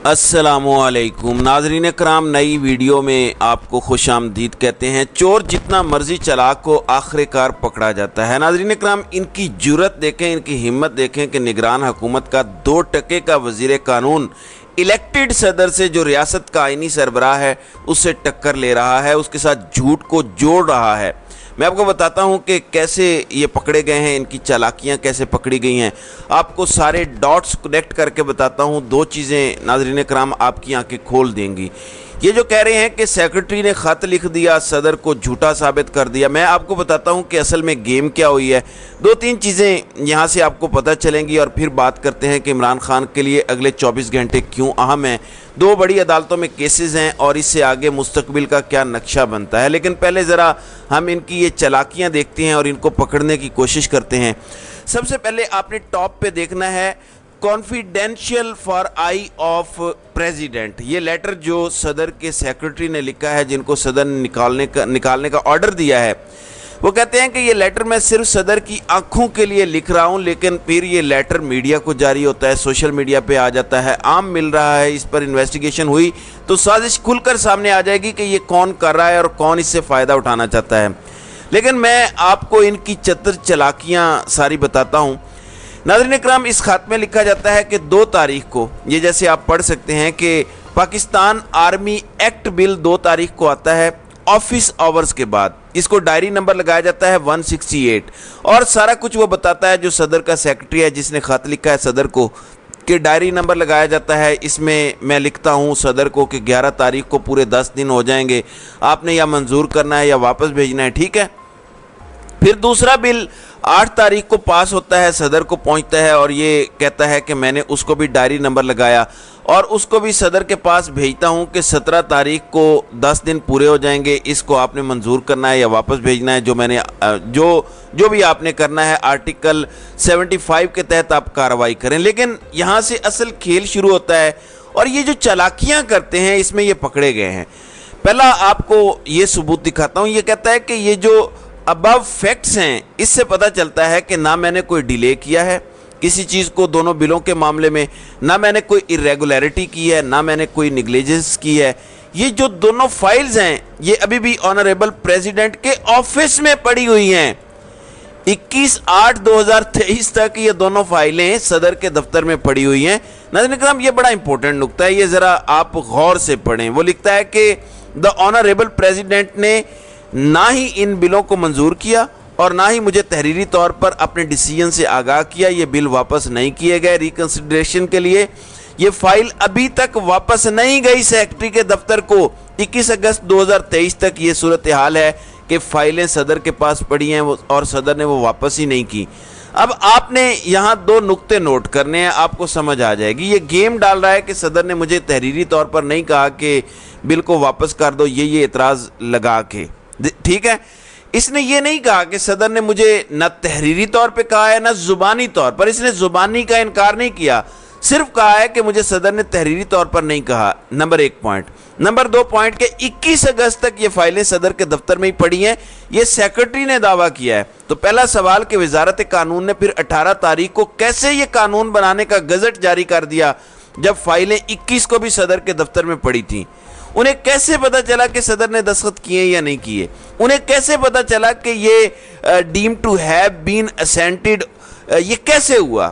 अस्सलामुअलैकुम नाज़रीन कराम, नई वीडियो में आपको खुश आमदीद कहते हैं। चोर जितना मर्जी चालाक को आखिरकार पकड़ा जाता है। नाज़रीन कराम, इनकी जुर्रत देखें, इनकी हिम्मत देखें कि निगरान हुकूमत का 2 टके का वज़ीर कानून इलेक्टेड सदर से, जो रियासत का आइनी सरबराह है, उससे टक्कर ले रहा है, उसके साथ झूठ को जोड़ रहा है। मैं आपको बताता हूं कि कैसे ये पकड़े गए हैं, इनकी चालाकियां कैसे पकड़ी गई हैं। आपको सारे डॉट्स कनेक्ट करके बताता हूं। 2 चीज़ें नाज़रीन कराम आपकी आंखें खोल देंगी। ये जो कह रहे हैं कि सेक्रेटरी ने ख़त लिख दिया, सदर को झूठा साबित कर दिया, मैं आपको बताता हूं कि असल में गेम क्या हुई है। 2-3 चीज़ें यहाँ से आपको पता चलेंगी और फिर बात करते हैं कि इमरान खान के लिए अगले 24 घंटे क्यों अहम हैं। 2 बड़ी अदालतों में केसेस हैं और इससे आगे मुस्तकबिल का क्या नक्शा बनता है। लेकिन पहले ज़रा हम इनकी ये चालाकियाँ देखते हैं और इनको पकड़ने की कोशिश करते हैं। सबसे पहले आपने टॉप पे देखना है confidential for I of president. ये लेटर जो सदर के सेक्रेटरी ने लिखा है, जिनको सदर ने निकालने का ऑर्डर दिया है, वो कहते हैं कि ये लेटर मैं सिर्फ सदर की आंखों के लिए लिख रहा हूँ। लेकिन फिर ये लेटर मीडिया को जारी होता है, सोशल मीडिया पे आ जाता है, आम मिल रहा है। इस पर इन्वेस्टिगेशन हुई तो साजिश खुलकर सामने आ जाएगी कि ये कौन कर रहा है और कौन इससे फ़ायदा उठाना चाहता है। लेकिन मैं आपको इनकी चतुर चालाकियाँ सारी बताता हूँ। नाज़रीन इकराम, इस खात में लिखा जाता है कि 2 तारीख को, ये जैसे आप पढ़ सकते हैं कि पाकिस्तान आर्मी एक्ट बिल 2 तारीख को आता है ऑफिस आवर्स के बाद। इसको डायरी नंबर लगाया जाता है 168 और सारा कुछ वो बताता है। जो सदर का सेक्रेटरी है, जिसने खत लिखा है सदर को, कि डायरी नंबर लगाया जाता है। इसमें मैं लिखता हूँ सदर को कि 11 तारीख को पूरे 10 दिन हो जाएंगे, आपने या मंजूर करना है या वापस भेजना है, ठीक है। फिर दूसरा बिल 8 तारीख को पास होता है, सदर को पहुंचता है और ये कहता है कि मैंने उसको भी डायरी नंबर लगाया और उसको भी सदर के पास भेजता हूं कि 17 तारीख को 10 दिन पूरे हो जाएंगे, इसको आपने मंजूर करना है या वापस भेजना है। जो भी आपने करना है, आर्टिकल 75 के तहत आप कार्रवाई करें। लेकिन यहाँ से असल खेल शुरू होता है और ये जो चालाकियाँ करते हैं, इसमें ये पकड़े गए हैं। पहला आपको ये सबूत दिखाता हूँ। ये कहता है कि ये जो अबव फैक्ट्स हैं, इससे पता चलता है कि ना मैंने कोई डिले किया है किसी चीज़ को, दोनों बिलों के मामले में, ना मैंने कोई इरेगुलरिटी की है, ना मैंने कोई निगलिजेंस की है। ये जो दोनों फाइल्स हैं, ये अभी भी ऑनरेबल प्रेसिडेंट के ऑफिस में पड़ी हुई हैं। 21/8/2023 तक ये दोनों फाइलें सदर के दफ्तर में पड़ी हुई हैं। नाज़रीन करम, ये बड़ा इंपॉर्टेंट नुक्ता है, ये ज़रा आप गौर से पढ़ें। वो लिखता है कि द ऑनरेबल प्रेसिडेंट ने ना ही इन बिलों को मंजूर किया और ना ही मुझे तहरीरी तौर पर अपने डिसीजन से आगाह किया। ये बिल वापस नहीं किए गए रिकंसिडरेशन के लिए। ये फाइल अभी तक वापस नहीं गई सेक्रेटरी के दफ्तर को। 21 अगस्त 2023 तक ये सूरत हाल है कि फाइलें सदर के पास पड़ी हैं और सदर ने वो वापस ही नहीं की। अब आपने यहाँ 2 नुक्ते नोट करने हैं, आपको समझ आ जाएगी। ये गेम डाल रहा है कि सदर ने मुझे तहरीरी तौर पर नहीं कहा कि बिल को वापस कर दो, ये एतराज़ लगा के, ठीक है। इसने ये नहीं कहा कि सदर ने मुझे न तहरीरी तौर पे कहा है न जुबानी तौर पर। इसने जुबानी का इनकार नहीं किया, सिर्फ कहा है कि मुझे सदर ने तहरीरी तौर पर नहीं कहा। Number 1 point. नंबर 2 पॉइंट के 21 अगस्त तक ये फाइलें सदर के दफ्तर में ही पड़ी हैं, ये सेक्रेटरी ने दावा किया है। तो पहला सवाल कि वजारत कानून ने फिर 18 तारीख को कैसे ये कानून बनाने का गजट जारी कर दिया, जब फाइलें 21 को भी सदर के दफ्तर में पड़ी थी। उन्हें कैसे पता चला कि सदर ने दस्तखत किए या नहीं किए? उन्हें कैसे पता चला कि ये deem to have been assented? ये कैसे हुआ?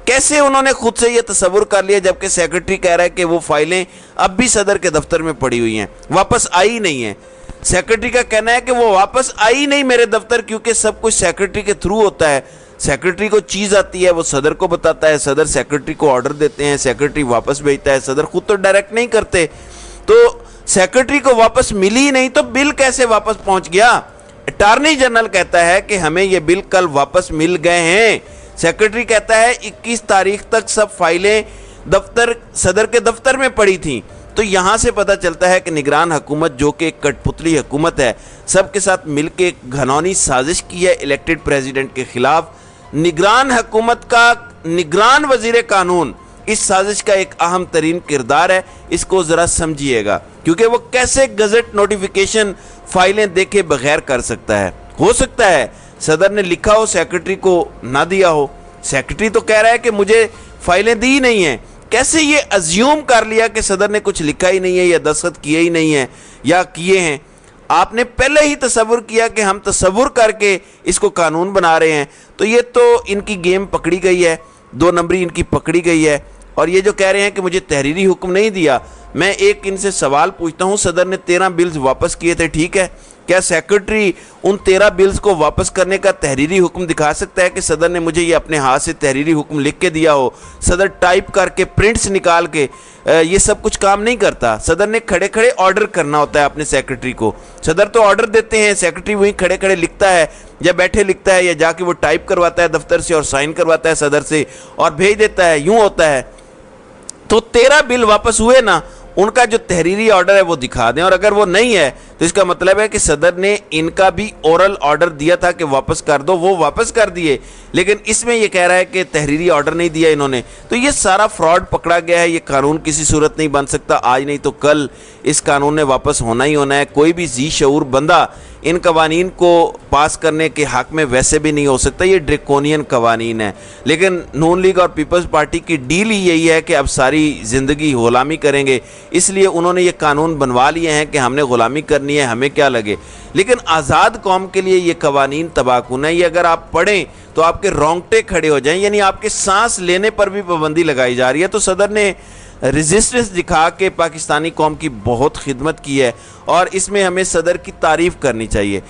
कैसे उन्होंने खुद से ये तसव्वुर कर लिया, जबकि सेक्रेटरी कह रहा है कि वो फाइलें अब भी सदर के दफ्तर में पड़ी हुई हैं, वापस आई नहीं है। सेक्रेटरी का कहना है कि वो वापस आई नहीं मेरे दफ्तर, क्योंकि सब कुछ सेक्रेटरी के थ्रू होता है। सेक्रेटरी को चीज़ आती है, वो सदर को बताता है, सदर सेक्रेटरी को ऑर्डर देते हैं, सेक्रेटरी वापस भेजता है। सदर खुद तो डायरेक्ट नहीं करते। तो सेक्रेटरी को वापस मिली ही नहीं, तो बिल कैसे वापस पहुंच गया? अटॉर्नी जनरल कहता है कि हमें ये बिल कल वापस मिल गए हैं। सेक्रेटरी कहता है 21 तारीख तक सब फाइलें सदर के दफ्तर में पड़ी थी। तो यहाँ से पता चलता है कि निगरान हुकूमत, जो कि एक कठपुतली हुकूमत है, सबके साथ मिलकर एक घनौनी साजिश की है इलेक्टेड प्रेसिडेंट के खिलाफ। निगरान हुकूमत का निगरान वजीर कानून इस साजिश का एक अहम तरीन किरदार है। इसको ज़रा समझिएगा, क्योंकि वो कैसे गजट नोटिफिकेशन फाइलें देखे बगैर कर सकता है। हो सकता है सदर ने लिखा हो, सेक्रेटरी को ना दिया हो। सेक्रेटरी तो कह रहा है कि मुझे फाइलें दी नहीं हैं, कैसे ये अज्यूम कर लिया कि सदर ने कुछ लिखा ही नहीं है या दस्तखत किए ही नहीं है या किए हैं। आपने पहले ही तसव्वुर किया कि हम तसव्वुर करके इसको कानून बना रहे हैं। तो ये तो इनकी गेम पकड़ी गई है, 2 नंबरी इनकी पकड़ी गई है। और ये जो कह रहे हैं कि मुझे तहरीरी हुक्म नहीं दिया, मैं एक इनसे सवाल पूछता हूँ, सदर ने 13 बिल्स वापस किए थे, ठीक है, क्या सेक्रेटरी उन 13 बिल्स को वापस करने का तहरीरी हुक्म दिखा सकता है कि सदर ने मुझे ये अपने हाथ से तहरीरी हुक्म लिख के दिया हो? सदर टाइप करके प्रिंट्स निकाल के ये सब कुछ काम नहीं करता। सदर ने खड़े खड़े ऑर्डर करना होता है अपने सेक्रेटरी को। सदर तो ऑर्डर देते हैं, सेक्रेटरी वहीं खड़े खड़े लिखता है या बैठे लिखता है या जाके वो टाइप करवाता है दफ्तर से और साइन करवाता है सदर से और भेज देता है, यूँ होता है। तो 13 बिल वापस हुए ना, उनका जो तहरीरी ऑर्डर है वो दिखा दें। और अगर वो नहीं है तो इसका मतलब है कि सदर ने इनका भी ओरल ऑर्डर दिया था कि वापस कर दो, वो वापस कर दिए, लेकिन इसमें ये कह रहा है कि तहरीरी ऑर्डर नहीं दिया इन्होंने। तो ये सारा फ्रॉड पकड़ा गया है। ये कानून किसी सूरत नहीं बन सकता, आज नहीं तो कल इस कानून ने वापस होना ही होना है। कोई भी जी शऊर बंदा इन कवानीन को पास करने के हक में वैसे भी नहीं हो सकता। ये ड्रैकोनियन कवानीन है। लेकिन नून लीग और पीपल्स पार्टी की डील ही यही है कि अब सारी ज़िंदगी ग़ुलामी करेंगे, इसलिए उन्होंने ये कानून बनवा लिए हैं कि हमने ग़ुलामी करनी है, हमें क्या लगे। लेकिन आज़ाद कौम के लिए ये कवानीन तबाहकुन है। ये अगर आप पढ़ें तो आपके रोंगटे खड़े हो जाएं, यानी आपके सांस लेने पर भी पाबंदी लगाई जा रही है। तो सदर ने रेजिस्टेंस दिखा के पाकिस्तानी कौम की बहुत खिदमत की है और इसमें हमें सदर की तारीफ़ करनी चाहिए।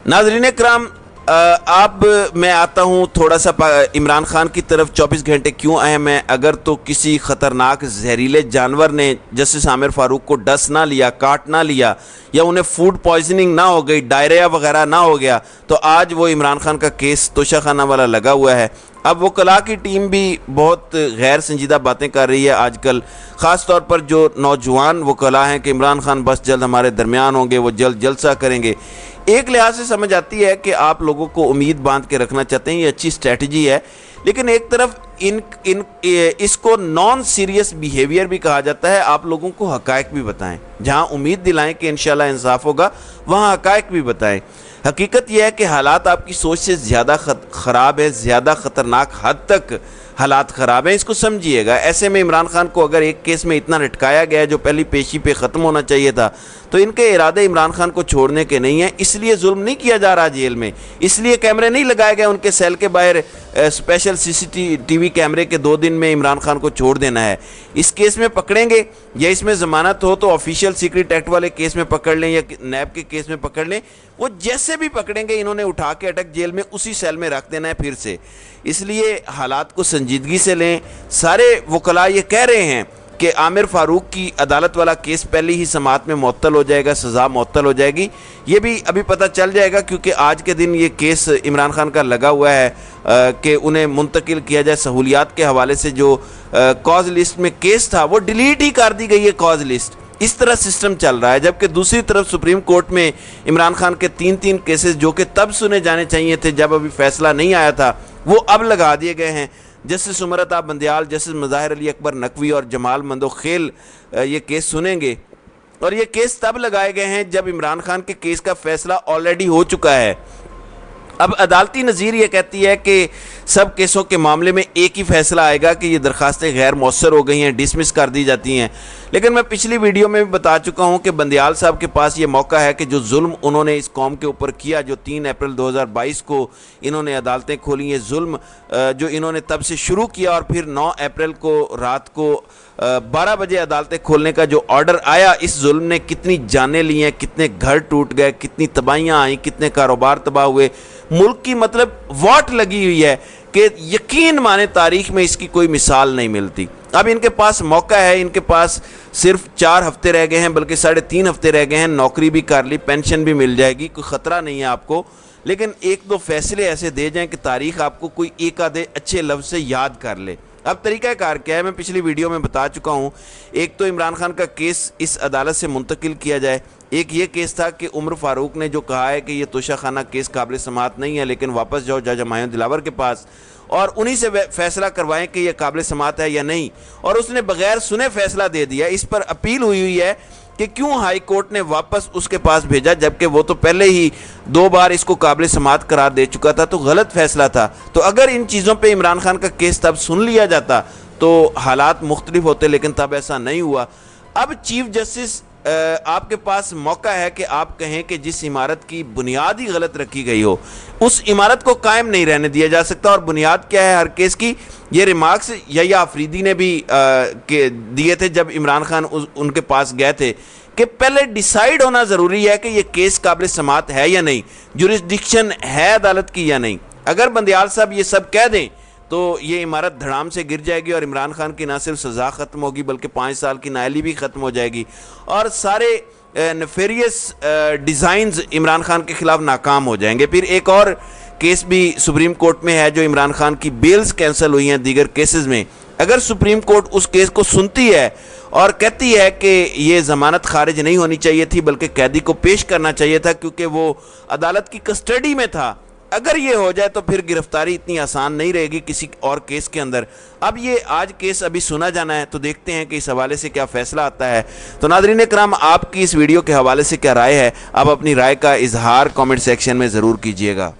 नाज़रीन इकराम, अब मैं आता हूँ थोड़ा सा इमरान खान की तरफ। 24 घंटे क्यों अहम है? अगर तो किसी ख़तरनाक जहरीले जानवर ने जस्टिस आमिर फ़ारूक को डस ना लिया, काट ना लिया, या उन्हें फूड पॉइजनिंग ना हो गई, डायरिया वगैरह ना हो गया, तो आज वो इमरान खान का केस तोशाखाना वाला लगा हुआ है। अब वकला की टीम भी बहुत गैर संजीदा बातें कर रही है आजकल, ख़ास तौर पर जो नौजवान वकला हैं कि इमरान खान बस जल्द हमारे दरमियान होंगे, वो जल्द जलसा करेंगे। एक लिहाज से समझ आती है कि आप लोगों को उम्मीद बांध के रखना चाहते हैं, ये अच्छी स्ट्रेटजी है। लेकिन एक तरफ इसको नॉन सीरियस बिहेवियर भी कहा जाता है। आप लोगों को हकायक भी बताएं, जहां उम्मीद दिलाएं कि इंशाल्लाह इंसाफ होगा, वहां हकायक भी बताएं। हकीकत यह है कि हालात आपकी सोच से ज़्यादा ख़राब है, ज़्यादा ख़तरनाक हद तक हालात ख़राब हैं, इसको समझिएगा। ऐसे में इमरान खान को अगर एक केस में इतना लटकाया गया जो पहली पेशी पे ख़त्म होना चाहिए था, तो इनके इरादे इमरान खान को छोड़ने के नहीं हैं। इसलिए जुल्म नहीं किया जा रहा जेल में, इसलिए कैमरे नहीं लगाए गए उनके सेल के बाहर, स्पेशल CCTV कैमरे के 2 दिन में इमरान खान को छोड़ देना है। इस केस में पकड़ेंगे या इसमें ज़मानत हो तो ऑफिशियल सीक्रेट एक्ट वाले केस में पकड़ लें या नैब के केस में पकड़ लें, वो जैसे भी पकड़ेंगे इन्होंने उठा के अटक जेल में उसी सेल में रख देना है फिर से। इसलिए हालात को संजीदगी से लें। सारे वकला ये कह रहे हैं कि आमिर फ़ारूक की अदालत वाला केस पहले ही समाअत में मुअत्तल हो जाएगा, सज़ा मुअत्तल हो जाएगी। ये भी अभी पता चल जाएगा क्योंकि आज के दिन ये केस इमरान खान का लगा हुआ है कि उन्हें मुंतकिल किया जाए सहूलियात के हवाले से। जो कॉज लिस्ट में केस था वो डिलीट ही कर दी गई है कॉज लिस्ट। इस तरह सिस्टम चल रहा है। जबकि दूसरी तरफ सुप्रीम कोर्ट में इमरान खान के 3 केसेस जो कि तब सुने जाने चाहिए थे जब अभी फैसला नहीं आया था, वो अब लगा दिए गए हैं। जस्टिस उमरता बंदियाल, जस्टिस मुज़ाहिर अली अकबर नकवी और जमाल मंदोखेल ये केस सुनेंगे। और ये केस तब लगाए गए हैं जब इमरान खान के केस का फैसला ऑलरेडी हो चुका है। अब अदालती नज़ीर ये कहती है कि सब केसों के मामले में एक ही फैसला आएगा कि ये दरखास्तें गैर मौसर हो गई हैं, डिसमिस कर दी जाती हैं। लेकिन मैं पिछली वीडियो में भी बता चुका हूं कि बंदियाल साहब के पास ये मौका है कि जो जुल्म उन्होंने इस कौम के ऊपर किया, जो 3 अप्रैल 2022 को इन्होंने अदालतें खोली, ये जुल्म जो इन्होंने तब से शुरू किया और फिर 9 अप्रैल को रात को 12 बजे अदालतें खोलने का जो ऑर्डर आया, इस जुल्म ने कितनी जानें ली हैं, कितने घर टूट गए, कितनी तबाहियाँ आई, कितने कारोबार तबाह हुए, मुल्क की मतलब वाट लगी हुई है कि यकीन माने तारीख में इसकी कोई मिसाल नहीं मिलती। अब इनके पास मौका है, इनके पास सिर्फ 4 हफ्ते रह गए हैं, बल्कि 3.5 हफ्ते रह गए हैं। नौकरी भी कर ली, पेंशन भी मिल जाएगी, कोई ख़तरा नहीं है आपको। लेकिन 1-2 फैसले ऐसे दे जाएं कि तारीख आपको कोई एक आधे अच्छे लफ्ज़ से याद कर ले। अब तरीक़ाकार क्या है, मैं पिछली वीडियो में बता चुका हूँ। एक तो इमरान खान का केस इस अदालत से मुंतकिल किया जाए। एक ये केस था कि उमर फ़ारूक ने जो कहा है कि ये तोशाखाना केस काबिल समाअत नहीं है, लेकिन वापस जाओ जज हुमायूं दिलावर के पास और उन्हीं से फैसला करवाएं कि ये काबिल समाअत है या नहीं। और उसने बगैर सुने फैसला दे दिया। इस पर अपील हुई है कि क्यों हाई कोर्ट ने वापस उसके पास भेजा, जबकि वो तो पहले ही 2 बार इसको काबिल समाअत करार दे चुका था, तो गलत फैसला था। तो अगर इन चीज़ों पे इमरान खान का केस तब सुन लिया जाता تو حالات مختلف ہوتے، لیکن تب ایسا نہیں ہوا۔ اب چیف جسٹس آپ کے پاس موقع ہے کہ آپ کہیں کہ جس عمارت کی بنیاد ہی غلط رکھی گئی ہو اس عمارت کو قائم نہیں رہنے دیا جا سکتا۔ اور بنیاد کیا ہے ہر کیس کی؟ یہ ریمارکس یحییٰ آفریدی نے بھی دیے تھے جب عمران خان ان کے پاس گئے تھے کہ پہلے ڈیسائیڈ ہونا ضروری ہے کہ یہ کیس قابل سماعت ہے یا نہیں، جورسڈکشن ہے عدالت کی یا نہیں۔ اگر بندیال صاحب یہ سب کہہ دیں تو یہ عمارت دھڑام سے گر جائے گی اور عمران خان کی نہ صرف سزا ختم ہوگی بلکہ 5 سال کی نااہلی بھی ختم ہو جائے گی، اور سارے نیفیریس ڈیزائنز عمران خان کے خلاف ناکام ہو جائیں گے۔ پھر ایک اور کیس بھی سپریم کورٹ میں ہے جو عمران خان کی بیلز کینسل ہوئی ہیں دیگر کیسز میں۔ اگر سپریم کورٹ اس کیس کو سنتی ہے اور کہتی ہے کہ یہ ضمانت خارج نہیں ہونی چاہیے تھی بلکہ قیدی کو پیش کرنا چاہیے تھا کیونکہ وہ عدالت کی کسٹڈی میں تھا، اگر یہ ہو جائے تو پھر گرفتاری اتنی آسان نہیں رہے گی کسی اور کیس کے اندر۔ اب یہ آج کیس ابھی سنا جانا ہے تو دیکھتے ہیں کہ اس حوالے سے کیا فیصلہ آتا ہے۔ تو ناظرین اکرام، آپ کی اس ویڈیو کے حوالے سے کیا رائے ہے؟ آپ اپنی رائے کا اظہار کامنٹ سیکشن میں ضرور کیجیے گا۔